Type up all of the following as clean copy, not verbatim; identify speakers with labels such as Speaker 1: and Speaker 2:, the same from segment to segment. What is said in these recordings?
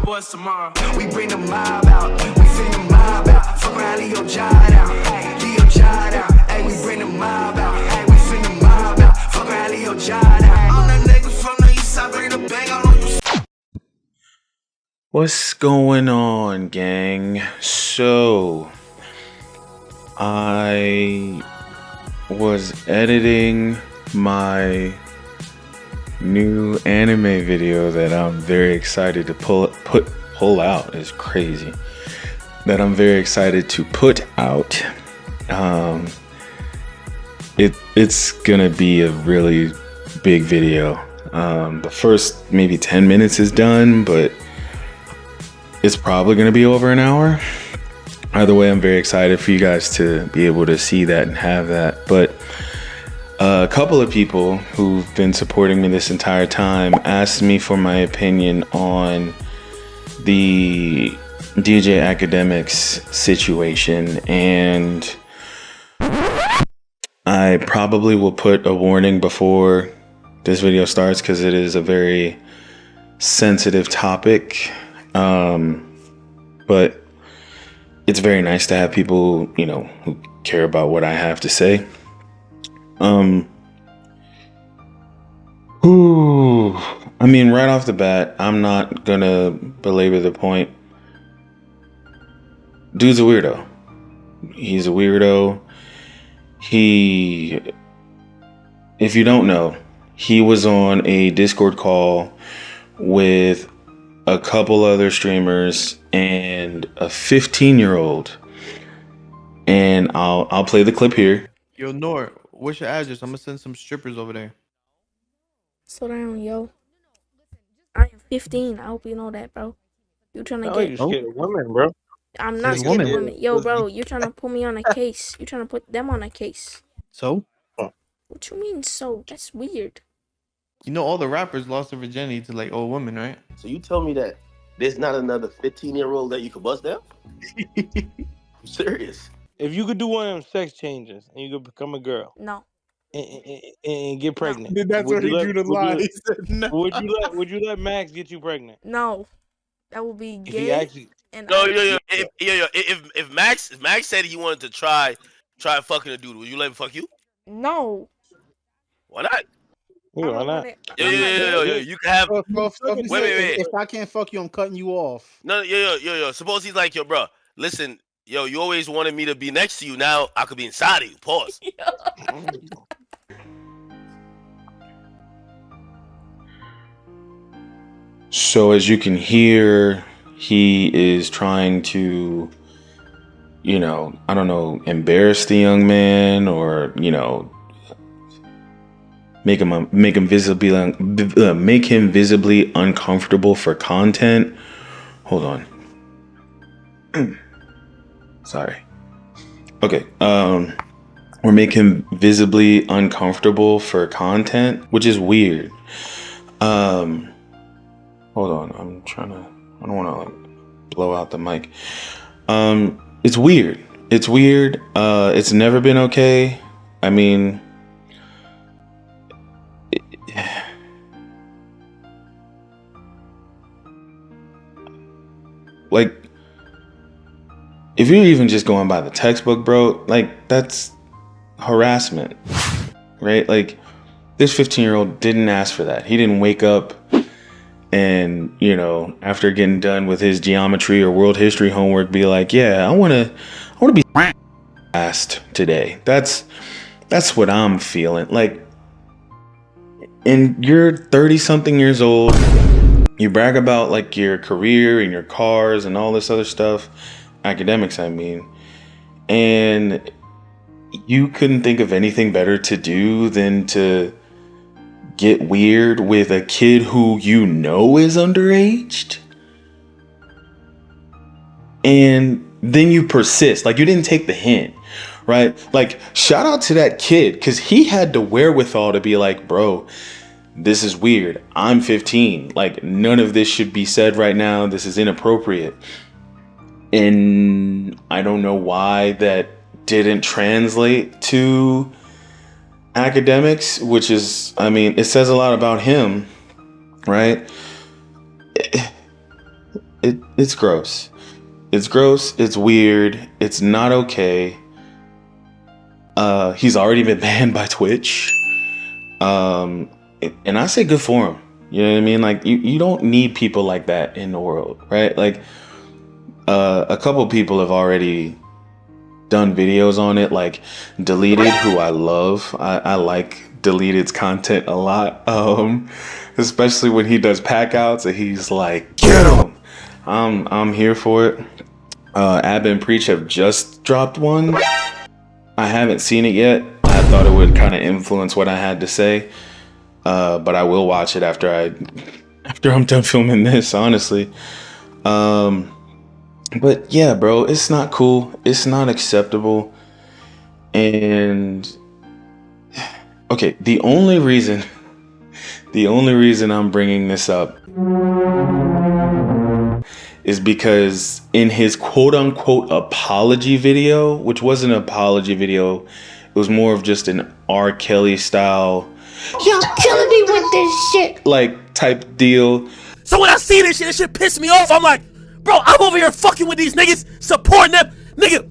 Speaker 1: boys tomorrow. We bring the mob out, we send the mob out. Fuck around, leave your job out, leave your job out. Hey, we bring the mob out, hey, we send the mob out. Fuck around, leave your job out. All them niggas from the east side bring the bang out on you.
Speaker 2: What's going on, gang? So, I was editing my new anime video that I'm very excited to pull out. Is crazy. That I'm very excited to put out. It's gonna be a really big video. The first maybe 10 minutes is done, but it's probably going to be over an hour. Either way, I'm very excited for you guys to be able to see that and have that. But a couple of people who've been supporting me this entire time asked me for my opinion on the DJ Akademiks situation. And I probably will put a warning before this video starts because it is a very sensitive topic. But it's very nice to have people, who care about what I have to say. I mean, right off the bat, I'm not gonna belabor the point. Dude's a weirdo. He's a weirdo. If you don't know, he was on a Discord call with a couple other streamers and a 15-year-old, and I'll play the clip here.
Speaker 3: Yo, Nor, what's your address? I'm gonna send some strippers over there.
Speaker 4: Slow down, yo. I am 15. I hope you know that, bro. You trying to
Speaker 5: You're scared of women, bro.
Speaker 4: I'm not scared of women. Yo, bro, you trying to put me on a case. You trying to put them on a case.
Speaker 3: So?
Speaker 4: What you mean, so? That's weird.
Speaker 3: You know all the rappers lost their virginity to like old women, right?
Speaker 5: So you tell me that there's not another 15-year-old that you could bust down? I'm serious.
Speaker 6: If you could do one of them sex changes and you could become a girl,
Speaker 4: No.
Speaker 6: and get pregnant,
Speaker 7: That's where he drew the line. He said no.
Speaker 6: Would you let Max get you pregnant?
Speaker 4: No. That would be
Speaker 6: If
Speaker 4: gay.
Speaker 6: he actually,
Speaker 8: If Max said he wanted to try fucking a dude, would you let him fuck you?
Speaker 4: No.
Speaker 8: Why not?
Speaker 6: why not?
Speaker 8: Yo, you can have.
Speaker 7: Wait.
Speaker 8: Wait.
Speaker 7: If I can't fuck you, I'm cutting you off.
Speaker 8: No, yo. Suppose he's like, yo, bro. Listen, yo, you always wanted me to be next to you. Now I could be inside of you. Pause.
Speaker 2: So as you can hear, he is trying to, I don't know, embarrass the young man or, make him visibly uncomfortable for content. Hold on. Sorry. Okay. Or make him visibly uncomfortable for content, which is weird. Hold on. I don't want to blow out the mic. It's weird. It's weird. It's never been okay. I mean, like, if you're even just going by the textbook, bro, like, that's harassment, right? Like, this 15-year-old didn't ask for that. He didn't wake up and, after getting done with his geometry or world history homework, be like, yeah, I want to be asked today. That's what I'm feeling. Like, and you're 30-something years old. You brag about, like, your career and your cars and all this other stuff. Academics, I mean. And you couldn't think of anything better to do than to get weird with a kid who is underaged. And then you persist. Like, you didn't take the hint, right? Like, shout out to that kid, because he had the wherewithal to be like, bro, this is weird. I'm 15. Like, none of this should be said right now. This is inappropriate. And I don't know why that didn't translate to Akademiks, which is, I mean, it says a lot about him, right? it's gross. It's gross. It's weird. It's not okay. He's already been banned by Twitch. And I say good for him. You know what I mean? Like you don't need people like that in the world, right? Like a couple people have already done videos on it, like Deleted, who I love. I like Deleted's content a lot. Especially when he does pack outs and he's like, get him. I'm here for it. Ab and Preach have just dropped one. I haven't seen it yet. I thought it would kind of influence what I had to say. But I will watch it after I'm done filming this, honestly. But yeah, bro, it's not cool. It's not acceptable. And okay, the only reason I'm bringing this up is because in his quote unquote apology video, which wasn't an apology video, it was more of just an R. Kelly style, y'all killing me with this shit, like type deal.
Speaker 9: So when I see this shit pissed me off. I'm like, bro, I'm over here fucking with these niggas, supporting them. Nigga,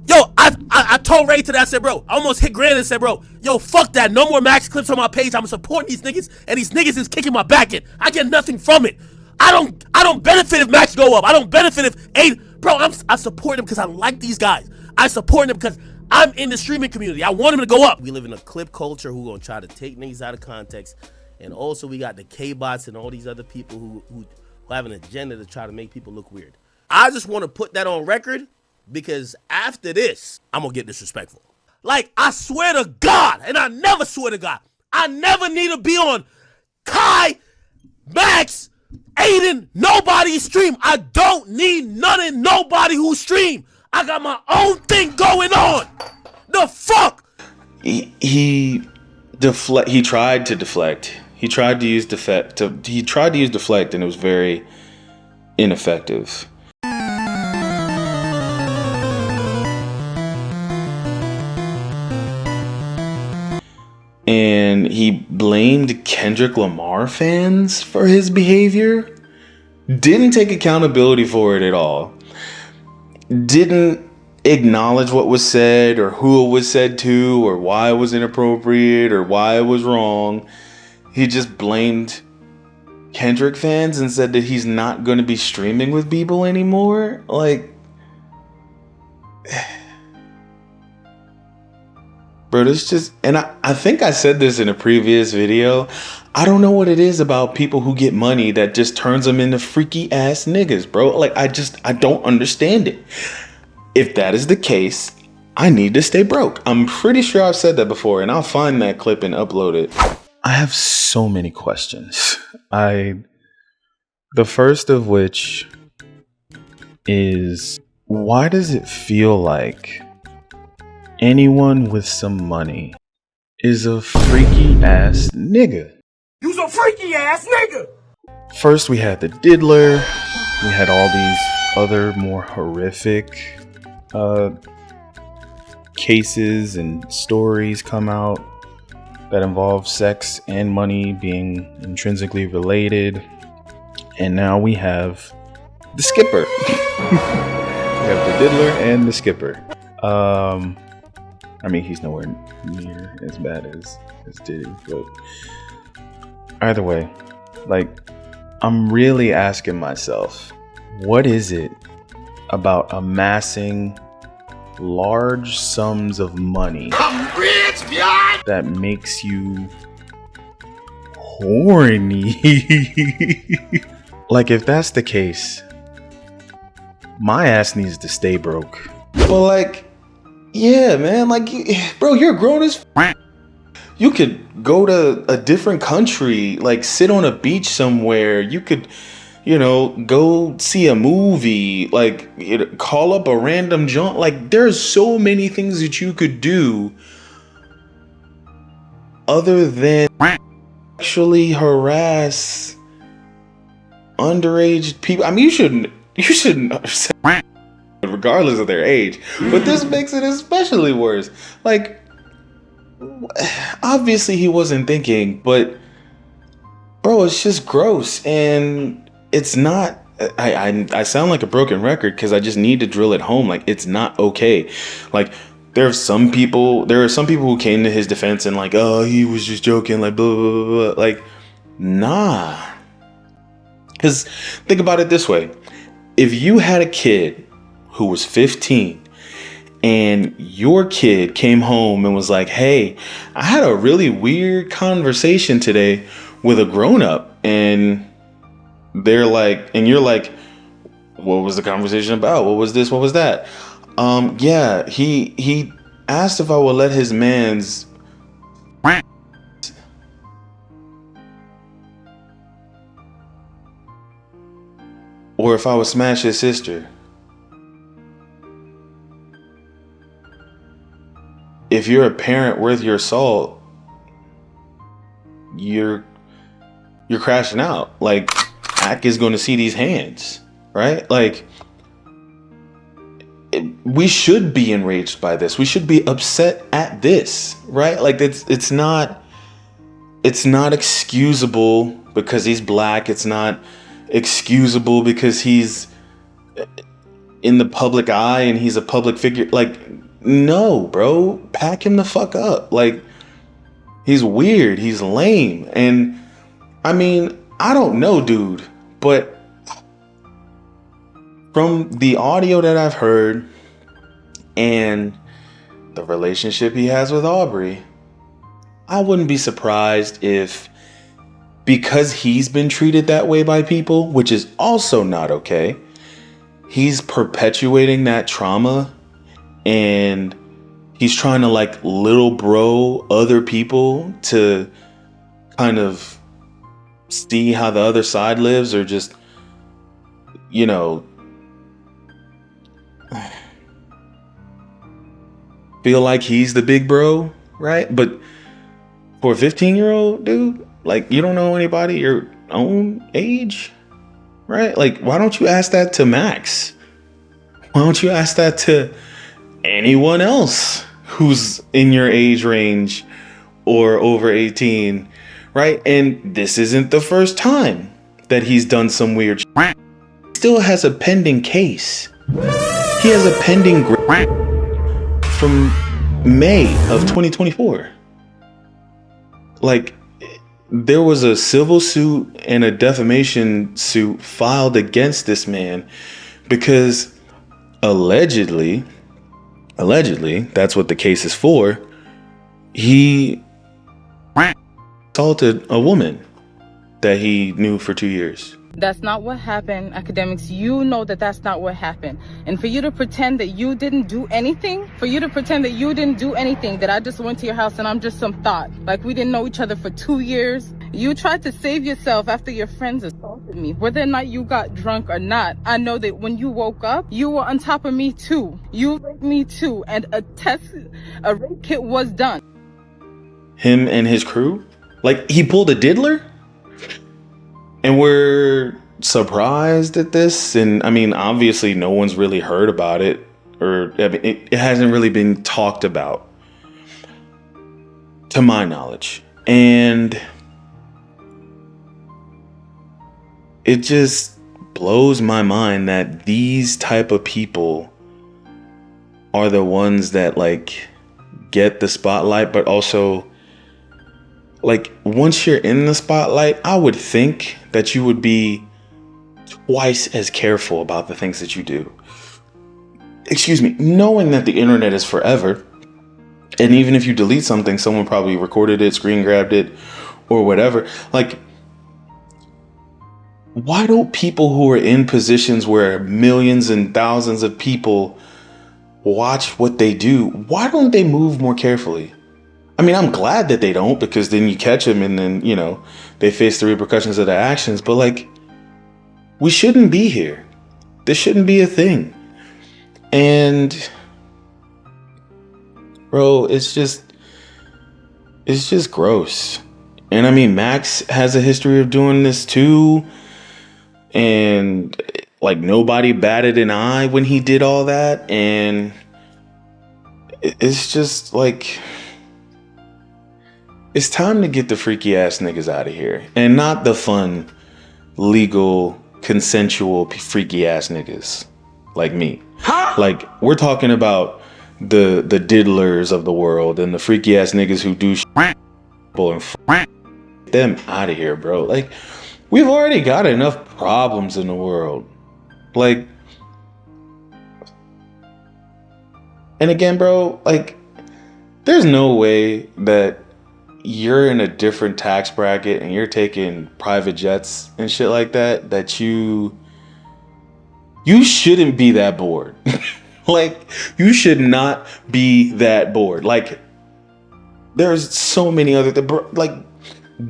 Speaker 9: yo, I told Ray today, I said, bro, I almost hit Grant and said, bro, yo, fuck that. No more Max clips on my page. I'm supporting these niggas, and these niggas is kicking my back in. I get nothing from it. I don't benefit if Max go up. I don't benefit if Aiden. Bro, I support them because I like these guys. I support them because I'm in the streaming community. I want them to go up. We live in a clip culture who gonna try to take niggas out of context. And also we got the K-bots and all these other people who have an agenda to try to make people look weird. I just want to put that on record because after this, I'm gonna get disrespectful. Like, I swear to God, and I never swear to God, I never need to be on Kai, Max, Aiden, nobody's stream. I don't need none of nobody who stream. I got my own thing going on. The fuck?
Speaker 2: He tried to deflect. He tried to use deflect, and it was very ineffective. And he blamed Kendrick Lamar fans for his behavior. Didn't take accountability for it at all. Didn't acknowledge what was said or who it was said to or why it was inappropriate or why it was wrong. He just blamed Kendrick fans and said that he's not going to be streaming with people anymore. Like, bro, this just, and I think I said this in a previous video. I don't know what it is about people who get money that just turns them into freaky ass niggas, bro. Like, I don't understand it. If that is the case, I need to stay broke. I'm pretty sure I've said that before, and I'll find that clip and upload it. I have so many questions. The first of which is, why does it feel like anyone with some money is a freaky ass nigga?
Speaker 9: You's a freaky ass nigga.
Speaker 2: First we had the diddler. We had all these other more horrific cases and stories come out that involve sex and money being intrinsically related. And now we have the skipper. We have the diddler and the skipper. I mean, he's nowhere near as bad as Diddy, but either way, like, I'm really asking myself, what is it about amassing large sums of money that makes you horny? Like, if that's the case, my ass needs to stay broke. Well, like, yeah, man, like, bro, you're grown as f. You could go to a different country, like sit on a beach somewhere. You could, go see a movie, like call up a random joint. Like, there's so many things that you could do other than actually harass underage people. I mean, you shouldn't regardless of their age, but this makes it especially worse. Like, obviously he wasn't thinking, but bro, it's just gross, and it's not I sound like a broken record because I just need to drill it home. Like, it's not okay. Like, there are some people who came to his defense and like, oh, he was just joking, like, blah, blah, blah, blah. Like, nah. Because think about it this way. If you had a kid who was 15 and your kid came home and was like, hey, I had a really weird conversation today with a grown-up, and they're like, and you're like, what was the conversation about? What was this? What was that? Yeah, he asked if I would let his man's or if I would smash his sister. If you're a parent worth your salt, you're crashing out. Like, Ak is going to see these hands, right? Like, we should be enraged by this. We should be upset at this, right? Like, it's not excusable because he's black. It's not excusable because he's in the public eye and he's a public figure. Like, no, bro, pack him the fuck up. Like, he's weird, he's lame. And I mean, I don't know, dude, but from the audio that I've heard and the relationship he has with Aubrey, I wouldn't be surprised if, because he's been treated that way by people, which is also not okay, he's perpetuating that trauma and he's trying to like little bro other people to kind of see how the other side lives, or just, you know, feel like he's the big bro, right? But for a 15-year-old dude, like, you don't know anybody your own age, right? Like, why don't you ask that to Max? Why don't you ask that to anyone else who's in your age range or over 18, right? And this isn't the first time that he's done some weird shit. He still has a pending case. He has a pending from May of 2024. Like, there was a civil suit and a defamation suit filed against this man because allegedly, that's what the case is for, he assaulted a woman that he knew for 2 years.
Speaker 10: That's not what happened. Academics, you know that that's not what happened. And for you to pretend that you didn't do anything, that I just went to your house and I'm just some thought, like we didn't know each other for 2 years. You tried to save yourself after your friends assaulted me. Whether or not you got drunk or not, I know that when you woke up, you were on top of me too. You raped me too, and a rape kit was done.
Speaker 2: Him and his crew? Like, he pulled a diddler? And we're surprised at this? And I mean, obviously no one's really heard about it, or I mean, it hasn't really been talked about, to my knowledge. And it just blows my mind that these type of people are the ones that like get the spotlight, but also, like, once you're in the spotlight, I would think that you would be twice as careful about the things that you do. Excuse me, knowing that the internet is forever, and even if you delete something, someone probably recorded it, screen grabbed it, or whatever. Like, why don't people who are in positions where millions and thousands of people watch what they do, why don't they move more carefully? I mean, I'm glad that they don't, because then you catch them and then, you know, they face the repercussions of their actions. But like, we shouldn't be here. This shouldn't be a thing. And bro, it's just gross. And I mean, Max has a history of doing this too. And like, nobody batted an eye when he did all that. And it's just like, it's time to get the freaky ass niggas out of here, and not the fun, legal, consensual freaky ass niggas like me. Like, we're talking about the diddlers of the world and the freaky ass niggas who do and them out of here, bro. Like, we've already got enough problems in the world. Like, and again, bro, like, there's no way that you're in a different tax bracket and you're taking private jets and shit like that, that you shouldn't be that bored. Like, you should not be that bored. Like, there's so many other like,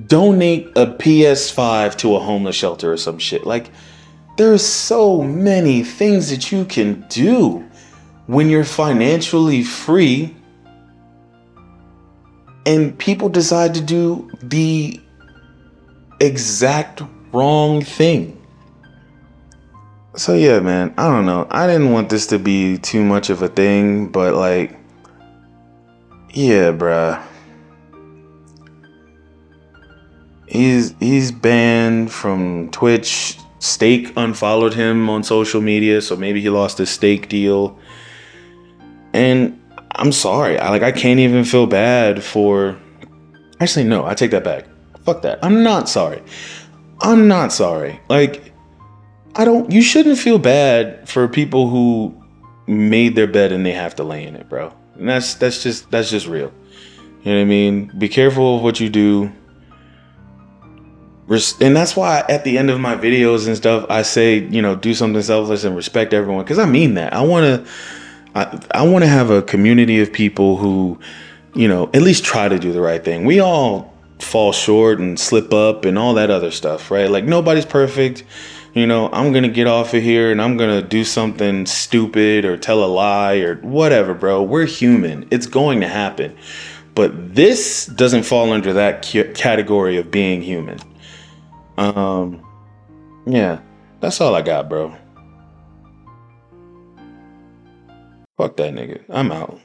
Speaker 2: donate a PS5 to a homeless shelter or some shit. Like, there's so many things that you can do when you're financially free, and people decide to do the exact wrong thing. So yeah, man, I don't know. I didn't want this to be too much of a thing, but like, yeah, bruh. He's banned from Twitch. Steak unfollowed him on social media, so maybe he lost his steak deal. And I'm sorry. I can't even feel bad for... Actually, no, I take that back. Fuck that. I'm not sorry. Like, you shouldn't feel bad for people who made their bed and they have to lay in it, bro. And that's just real. You know what I mean? Be careful of what you do. And that's why at the end of my videos and stuff, I say, do something selfless and respect everyone. Because I mean that. I want to have a community of people who, at least try to do the right thing. We all fall short and slip up and all that other stuff, right? Like, nobody's perfect. I'm going to get off of here and I'm going to do something stupid or tell a lie or whatever, bro. We're human. It's going to happen. But this doesn't fall under that category of being human. Yeah, that's all I got, bro. Fuck that nigga. I'm out.